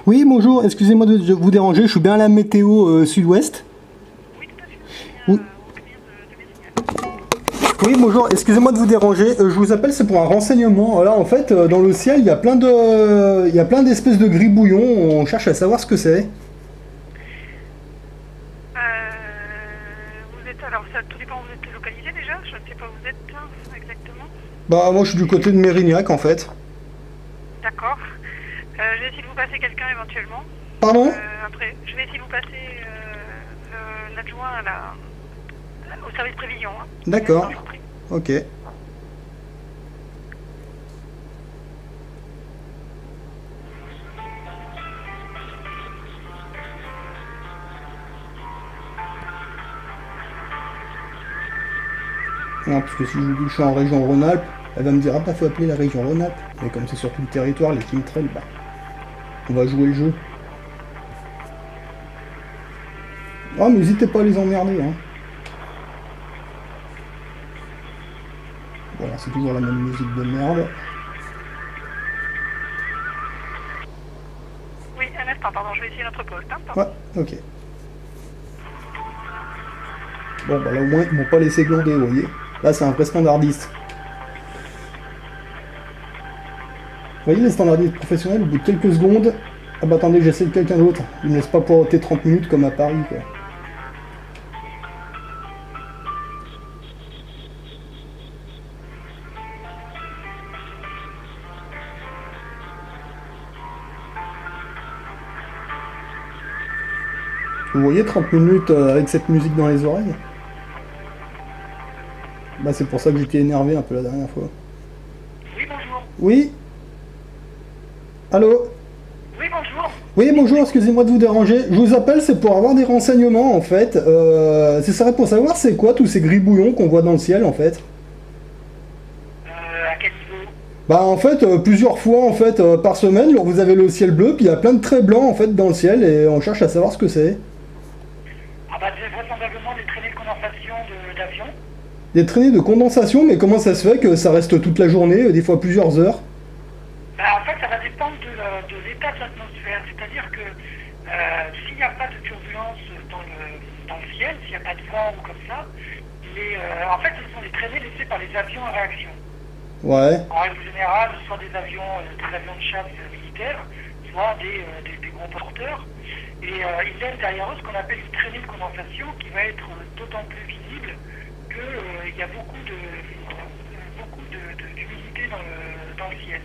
Oui, bonjour, excusez-moi de vous déranger, je suis bien à la météo sud-ouest. Oui, tout à fait. Oui. Oui, bonjour, excusez-moi de vous déranger, je vous appelle, c'est pour un renseignement. Là, en fait, dans le ciel, il y a plein d'espèces de gribouillons, on cherche à savoir ce que c'est. Vous êtes, alors ça tout dépend où vous êtes localisé déjà, je ne sais pas où vous êtes exactement. Bah, moi, je suis du côté de Mérignac, en fait. D'accord. Je vais essayer de vous passer quelqu'un éventuellement. Pardon? Après, je vais essayer de vous passer l'adjoint au service prévision. Hein. D'accord, Je vous prie. ok. Non, parce que si je vous dis que je suis en région Rhône-Alpes, elle va me dire, ah bah, faut appeler la région Rhône-Alpes. Mais comme c'est sur tout le territoire, les chemtrails, bah, on va jouer le jeu. Oh, mais n'hésitez pas à les emmerder, hein. Voilà, c'est toujours la même musique de merde. Oui, un instant, pardon, je vais essayer notre poste. Hein, Ouais, ok. Bon, bah là au moins, ils m'ont pas laissé glander, vous voyez. Là, c'est un vrai standardiste. Vous voyez, les standardistes professionnels, au bout de quelques secondes, ah bah attendez, j'essaie de quelqu'un d'autre. Ils me laissent pas poireauter 30 minutes comme à Paris, quoi. Vous voyez, 30 minutes avec cette musique dans les oreilles? Bah c'est pour ça que j'étais énervé un peu la dernière fois. oui, bonjour. Oui? Allô? Oui, bonjour. Oui, bonjour, excusez-moi de vous déranger. Je vous appelle, c'est pour avoir des renseignements, en fait. Ce serait pour savoir c'est quoi tous ces gribouillons qu'on voit dans le ciel, en fait. À quel niveau? Bah en fait, plusieurs fois, en fait, par semaine, alors, vous avez le ciel bleu, puis il y a plein de traits blancs, en fait, dans le ciel, et on cherche à savoir ce que c'est. Ah bah c'est vraisemblablement des traînées de condensation d'avion. Des traînées de condensation, mais comment ça se fait que ça reste toute la journée, des fois plusieurs heures? Bah, en fait, ça va dépendre de l'état de l'atmosphère. C'est-à-dire que s'il n'y a pas de turbulence dans le ciel, s'il n'y a pas de vent ou comme ça, en fait, ce sont des traînées laissées par les avions en réaction. Ouais. En règle générale, soit des avions de chasse militaires, soit des gros porteurs. Et ils laissent derrière eux ce qu'on appelle une traînée de condensation qui va être d'autant plus visible qu'il y a beaucoup d'humidité dans le ciel.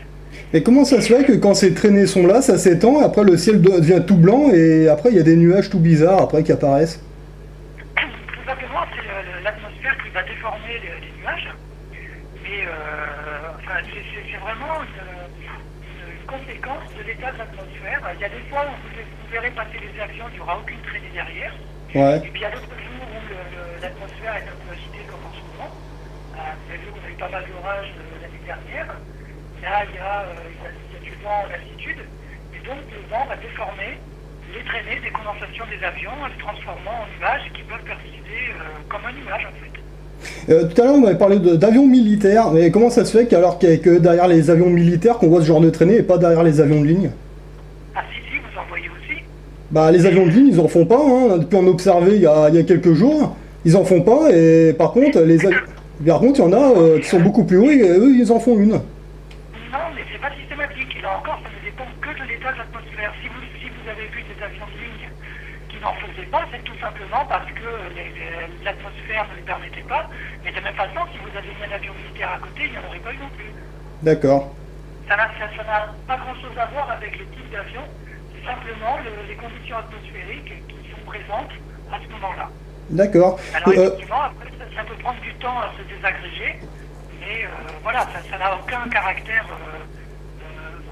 Et comment ça se fait que quand ces traînées sont là, ça s'étend, et après le ciel devient tout blanc, et après il y a des nuages tout bizarres après qui apparaissent? Tout simplement, c'est l'atmosphère qui va déformer les nuages. Mais enfin, c'est vraiment une conséquence de l'état de l'atmosphère. Il y a des fois où vous verrez passer les avions, il n'y aura aucune traînée derrière. Ouais. Et puis il y a d'autres jours où l'atmosphère est un peu agitée comme en ce moment. Vous avez vu qu'on a eu pas mal d'orages l'année dernière. Là, il y a du vent en altitude. Et donc le vent va déformer les traînées des condensations des avions en les transformant en nuages qui peuvent persister comme un nuage en fait. Tout à l'heure, on m'avait parlé d'avions militaires, mais comment ça se fait qu'alors qu'il n'y a que derrière les avions militaires qu'on voit ce genre de traînées et pas derrière les avions de ligne? Ah si, vous en voyez aussi. Bah les avions de ligne, ils en font pas, hein. Depuis on a observé il y a quelques jours, ils en font pas, et par contre, il y en a qui sont beaucoup plus hauts, et eux, ils en font une. Non, mais c'est pas systématique. Et là encore, ça ne dépend que de l'état de l'atmosphère. Si vous avez vu des avions de ligne qui n'en faisaient pas, c'est tout simplement parce que l'atmosphère ne le permettait pas. Mais de la même façon, si vous avez mis un avion militaire à côté, il n'y en aurait pas eu non plus. D'accord. Ça n'a pas grand-chose à voir avec le type d'avion. C'est simplement les conditions atmosphériques qui sont présentes à ce moment-là. D'accord. Alors effectivement, après, ça peut prendre du temps à se désagréger. Mais voilà, ça n'a aucun caractère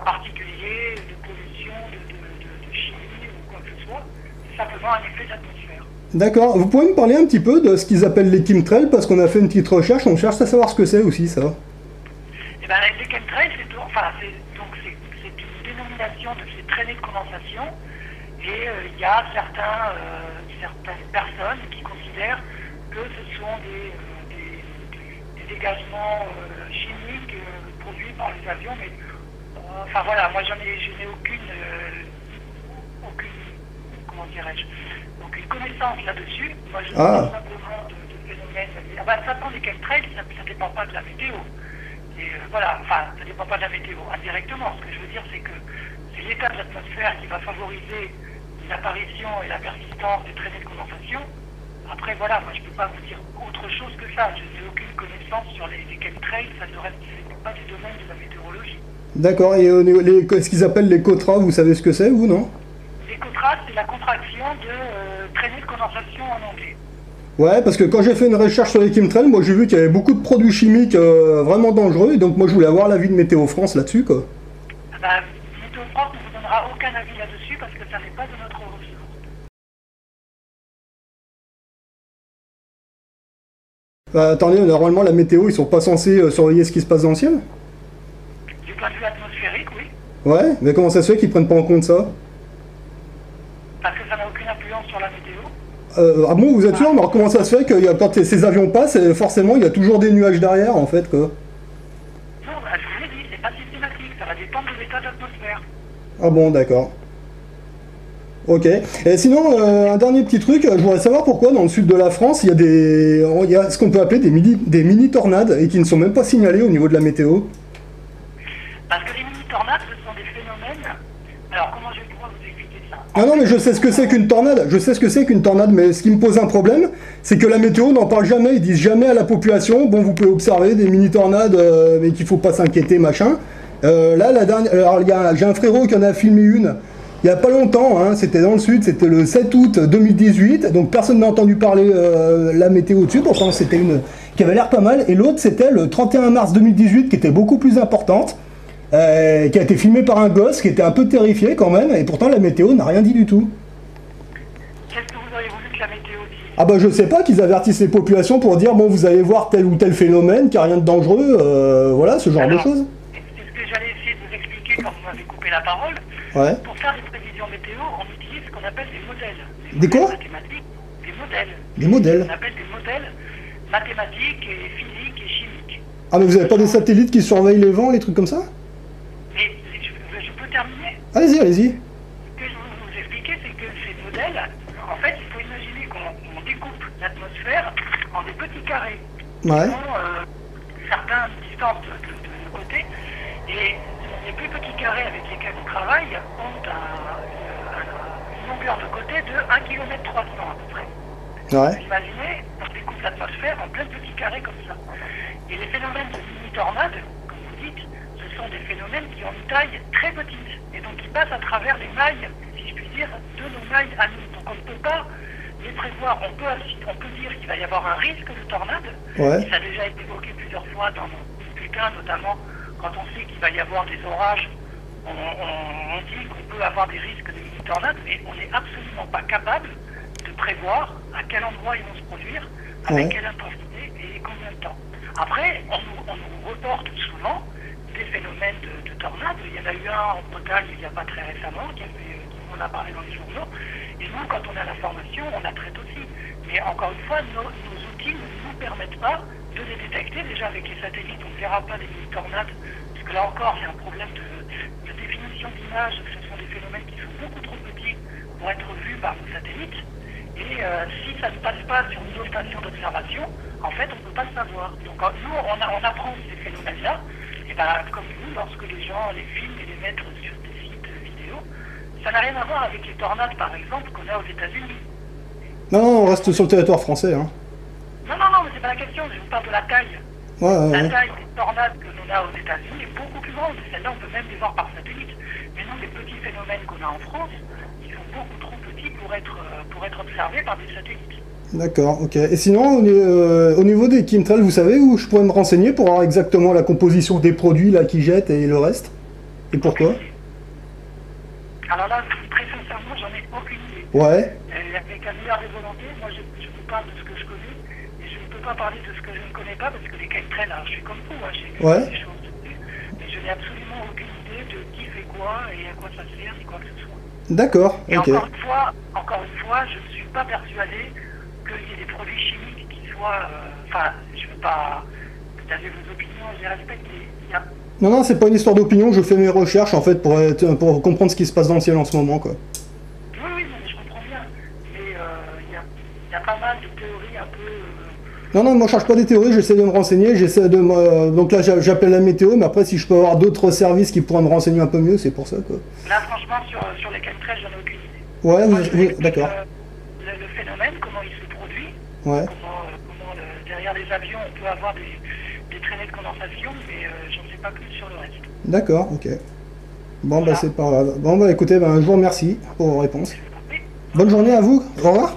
particulier de pollution, de chimie ou quoi que ce soit. C'est simplement un effet d'atmosphère. D'accord. Vous pouvez me parler un petit peu de ce qu'ils appellent les chemtrails, parce qu'on a fait une petite recherche, on cherche à savoir ce que c'est aussi, ça. Et ben, les chemtrails, c'est une dénomination de ces traînées de condensation. Et il y a certaines personnes qui considèrent que ce sont des dégagements chimiques produits par les avions, mais enfin voilà, moi je n'ai aucune, comment dirais-je, aucune connaissance là-dessus. Moi je sais simplement de phénomènes. Ah ben, ça prend des chemtrails, ça ne dépend pas de la météo. Et voilà, enfin, ça ne dépend pas de la météo indirectement. Ce que je veux dire, c'est que c'est l'état de l'atmosphère qui va favoriser l'apparition et la persistance des traînées de condensation. Après, voilà, moi je ne peux pas vous dire autre chose que ça. Je n'ai aucune connaissance sur les chemtrails, ça ne reste pas du domaine de la météorologie. D'accord, et ce qu'ils appellent les COTRA, vous savez ce que c'est, vous, non? Les COTRA, c'est la contraction de traînées de condensation en anglais. Ouais, parce que quand j'ai fait une recherche sur les chemtrails, moi j'ai vu qu'il y avait beaucoup de produits chimiques vraiment dangereux, et donc moi je voulais avoir l'avis de Météo France là-dessus, quoi. Ah bah, Météo France ne vous donnera aucun avis là-dessus parce que ça n'est pas de notre ressort. Bah, attendez, normalement la météo, ils sont pas censés surveiller ce qui se passe dans le ciel? Du point de vue atmosphérique, oui. Ouais, mais comment ça se fait qu'ils prennent pas en compte ça? Parce que ça n'a aucune influence sur la météo. Ah bon, vous êtes sûr? Mais alors comment ça se fait que quand ces avions passent, forcément il y a toujours des nuages derrière, en fait, quoi? Non, bah, je vous l'ai dit, c'est pas systématique, ça va dépendre de l'état de l'atmosphère. Ah bon, d'accord. Ok. Et sinon, un dernier petit truc, je voudrais savoir pourquoi dans le sud de la France, il y a ce qu'on peut appeler des mini-tornades et qui ne sont même pas signalées au niveau de la météo. Parce que les mini-tornades, ce sont des phénomènes... Alors, comment je vais pouvoir vous expliquer ça? Ah non, mais je sais ce que c'est qu'une tornade, je sais ce que c'est qu'une tornade, mais ce qui me pose un problème, c'est que la météo n'en parle jamais, ils disent jamais à la population, bon, vous pouvez observer des mini-tornades, mais qu'il faut pas s'inquiéter, machin. Là, la dernière, alors j'ai un frérot qui en a filmé une, il n'y a pas longtemps, hein, c'était dans le sud, c'était le 7 août 2018, donc personne n'a entendu parler la météo dessus, pourtant c'était une qui avait l'air pas mal, et l'autre c'était le 31 mars 2018 qui était beaucoup plus importante, qui a été filmée par un gosse qui était un peu terrifié quand même, et pourtant la météo n'a rien dit du tout. Qu'est-ce que vous auriez voulu que la météo dise? Ah bah je sais pas, qu'ils avertissent les populations pour dire bon vous allez voir tel ou tel phénomène, qu'il n'y a rien de dangereux, voilà, ce genre de choses. C'est ce que j'allais essayer de vous expliquer quand vous m'avez coupé la parole. Ouais. Pour faire des prévisions météo, on utilise ce qu'on appelle des modèles. Des quoi? Mathématiques, des modèles. Des modèles? On appelle des modèles mathématiques et physiques et chimiques. Ah mais vous avez pas des satellites qui surveillent les vents, les trucs comme ça? Mais je peux terminer? Allez-y, allez-y. Ce que je veux vous expliquer, c'est que ces modèles, en fait, il faut imaginer qu'on découpe l'atmosphère en des petits carrés. Ouais. Qui ont certaines distances de côté. Et les plus petits carrés avec lesquels on travaille ont une longueur de côté de 1,3 km à peu près. Ouais. Vous imaginez, on découpe l'atmosphère en plein de petits carrés comme ça. Et les phénomènes de mini-tornades, comme vous dites, ce sont des phénomènes qui ont une taille très petite. Et donc qui passent à travers les mailles, si je puis dire, de nos mailles à nous. Donc on ne peut pas les prévoir. On peut dire qu'il va y avoir un risque de tornade. Ouais. Et ça a déjà été évoqué plusieurs fois dans nos bulletins, notamment quand on sait qu'il va y avoir des orages, on dit qu'on peut avoir des risques de mini-tornades, mais on n'est absolument pas capable de prévoir à quel endroit ils vont se produire, avec quelle intensité et combien de temps. Après, on nous reporte souvent des phénomènes de tornades. Il y en a eu un en Bretagne il n'y a pas très récemment, on a parlé dans les journaux. Et nous, quand on a l'information, on la traite aussi. Mais encore une fois, nos outils ne nous permettent pas de les détecter. Déjà avec les satellites, on ne verra pas des mini-tornades, parce que là encore, il y a un problème de définition d'image. Ce sont des phénomènes qui sont beaucoup trop petits pour être vus par nos satellites. Et si ça ne passe pas sur nos stations d'observation, en fait, on ne peut pas le savoir. Donc nous, on apprend ces phénomènes-là. Et ben, comme vous, lorsque les gens les filment et les mettent sur des sites vidéo, ça n'a rien à voir avec les tornades, par exemple, qu'on a aux États-Unis. Non, on reste sur le territoire français. Hein. Non, mais c'est pas la question, je vous parle de la taille. La taille des tornades que l'on a aux États-Unis est beaucoup plus grande. Celles-là, on peut même les voir par satellite. Mais non, les petits phénomènes qu'on a en France, ils sont beaucoup trop petits pour être observés par des satellites. D'accord, ok. Et sinon, au niveau des chemtrails, vous savez où je pourrais me renseigner pour avoir exactement la composition des produits là qu'ils jettent et le reste? Et pourquoi? Alors là, très sincèrement, j'en ai aucune idée. Ouais. Avec la meilleure des volontés, moi je vous parle de ce que je connais, et je ne peux pas parler de ce que je ne connais pas, parce que les chemtrails, alors je suis comme vous, j'ai vu des choses dessus, mais je n'ai absolument aucune idée de qui fait quoi et à quoi ça sert, ni quoi que ce soit. D'accord, et ok. Encore une fois, je ne suis pas persuadé qu'il y ait des produits chimiques qui soient, enfin, je ne veux pas vous avez vos opinions, je les respecte, mais il y a... Non, non, c'est pas une histoire d'opinion, je fais mes recherches en fait pour comprendre ce qui se passe dans le ciel en ce moment, quoi. Oui, oui, non, mais je comprends bien, mais il y a pas mal de théories un peu... Non, non, moi je cherche pas des théories, j'essaie de me renseigner, j'essaie de me... Donc là j'appelle la météo, mais après si je peux avoir d'autres services qui pourraient me renseigner un peu mieux, c'est pour ça, quoi. Là, franchement, sur les chemtrails, j'en ai aucune idée. Ouais, Moi, je vous oui, explique, d'accord. Le phénomène, comment il se produit, Ouais. comment derrière les avions, on peut avoir des traînées de condensation, mais j'en sais pas plus sur le reste. D'accord, ok. Bon, Voilà. bah c'est pas grave. Bon, bah écoutez, bah, je vous remercie pour vos réponses. Je vous en prie. Bonne journée à vous, au revoir.